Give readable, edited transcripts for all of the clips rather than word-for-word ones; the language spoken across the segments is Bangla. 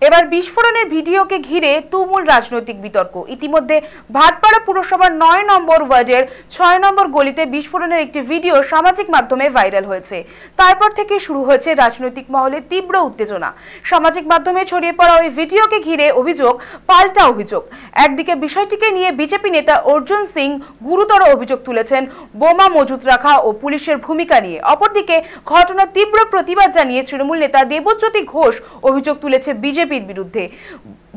এবার বিস্ফোরণের ভিডিওকে ঘিরে তুমুল রাজনৈতিক বিতর্ক। ইতিমধ্যে ভাটপাড়া পুরসভার ৯ নম্বর ওয়ার্ডের ৬ নম্বর গলিতে বিস্ফোরণের একটি ভিডিও সামাজিক মাধ্যমে ভাইরাল হয়েছে। তারপর থেকে শুরু হয়েছে রাজনৈতিক মহলে তীব্র উত্তেজনা। সামাজিক মাধ্যমে ছড়িয়ে পড়া ওই ভিডিওকে ঘিরে অভিযোগ পাল্টা অভিযোগ। একদিকে বিষয়টিকে নিয়ে বিজেপি নেতা অর্জুন সিং গুরুতর অভিযোগ তুলেছেন বোমা মজুত রাখা ও পুলিশের ভূমিকা নিয়ে। অপরদিকে ঘটনার তীব্র প্রতিবাদ জানিয়ে তৃণমূল নেতা দেবজ্যোতি ঘোষ অভিযোগ তুলেছে বিজেপির বিরুদ্ধে।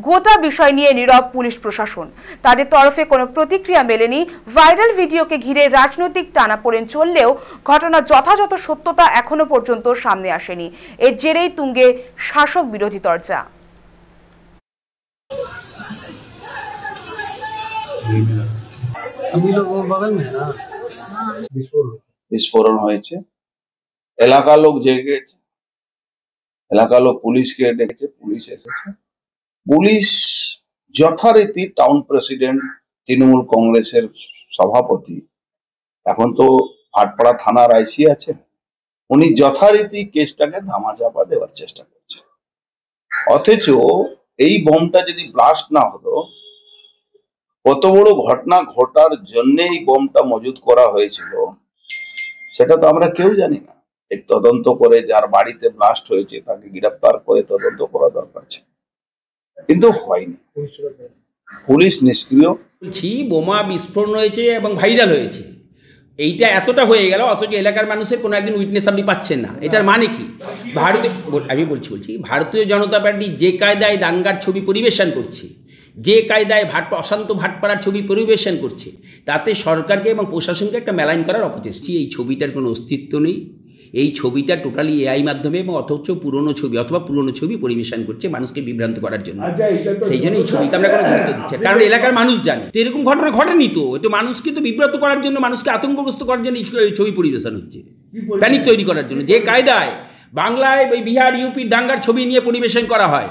গোটা বিষয় নিয়ে নীরব পুলিশ প্রশাসন, তাদের তরফে কোনো প্রতিক্রিয়া মেলেনি। ভাইরাল ভিডিওকে ঘিরে রাজনৈতিক টানাপোড়েন চললেও ঘটনার যথাযথ সত্যতা এখনো পর্যন্ত সামনে আসেনি। এর জেরেই তুঙ্গে শাসক বিরোধী তরজা। বিস্ফোরণ হয়েছে, এলাকার লোক জেগে গেছে, এলাকার লোক পুলিশকে ডেকেছে, পুলিশ এসেছে। পুলিশ যথারীতি টাউন প্রেসিডেন্ট তৃণমূল কংগ্রেসের সভাপতি, এখন তো ভাটপাড়া থানার আইসি আছে, উনি যথারীতি কেসটাকে ধামাচাপা দেওয়ার চেষ্টা করছেন। অথচ এই বোমটা যদি ব্লাস্ট না হতো, কত বড় ঘটনা ঘটার জন্য এই বোমটা মজুত করা হয়েছিল সেটা তো আমরা কেউ জানি না। এক তদন্ত করে যার বাড়িতে ব্লাস্ট হয়েছে তাকে গ্রেফতার করে তদন্ত করা দরকার ছিল, কিন্তু হয়নি। পুলিশ নিষ্ক্রিয়। বলছি বোমা বিস্ফোরণ হয়েছে এবং ভাইরাল হয়েছে, এইটা এতটা হয়ে গেল, অথচ এলাকার মানুষের কোনো একজন উইটনেস আপনি পাচ্ছেন না। এটার মানে কি? আমি বলছি ভারতীয় জনতা পার্টি যে কায়দায় দাঙ্গার ছবি পরিবেশন করছে, যে কায়দায় অশান্ত ভাটপাড়ার ছবি পরিবেশন করছে, তাতে সরকারকে এবং প্রশাসনকে একটা মেলাইন করার অপচেষ্টা। এই ছবিটার কোনো অস্তিত্ব নেই। এই ছবিটা টোটালি এআই মাধ্যমে এবং অথচ পুরনো ছবি পরিবেশন করছে মানুষকে বিভ্রান্ত করার জন্য। সেই জন্য এই ছবিকে আমরা কোনো গুরুত্ব দিচ্ছি, কারণ এলাকার মানুষ জানে তো এরকম ঘটনা ঘটেনি। তো এটা মানুষকে তো বিব্রত করার জন্য, মানুষকে আতঙ্কগ্রস্ত করার জন্য এই ছবি পরিবেশন হচ্ছে, প্যানিক তৈরি করার জন্য। যে কায়দায় বাংলায় ওই বিহার ইউপির দাঙ্গার ছবি নিয়ে পরিবেশন করা হয়,